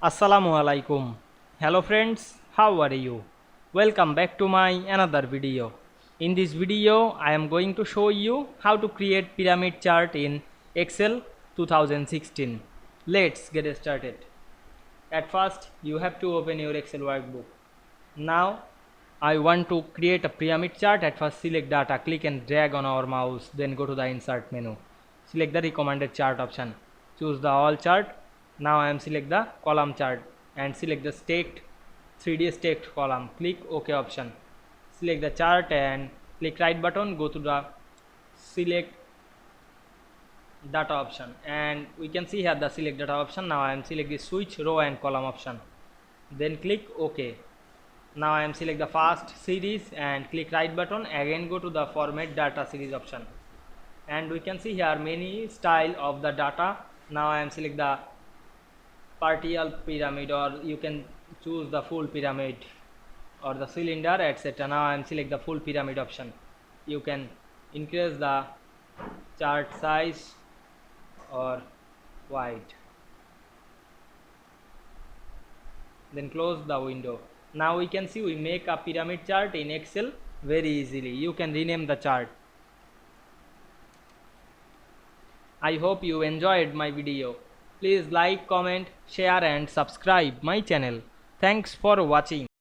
Assalamu Walaikum. Hello friends, how are you? Welcome back to my another video. In this video, I am going to show you how to create pyramid chart in Excel 2016. Let's get started. At first, you have to open your Excel workbook. Now, I want to create a pyramid chart. At first, select data, click and drag on our mouse, then go to the insert menu. Select the recommended chart option. Choose the all chart. Now I am select the column chart and select the stacked 3D stacked column. Click OK option. Select the chart and click right button. Go to the select data option and we can see here the select data option. Now I am select the switch row and column option. Then click OK. Now I am select the fast series and click right button. Again go to the format data series option and we can see here many style of the data. Now I am select the partial pyramid, or you can choose the full pyramid or the cylinder, etc. Now I am select the full pyramid option. You can increase the chart size or wide, then close the window. Now we can see we make a pyramid chart in Excel very easily. You can rename the chart. I hope you enjoyed my video. Please like, comment, share and subscribe my channel. Thanks for watching.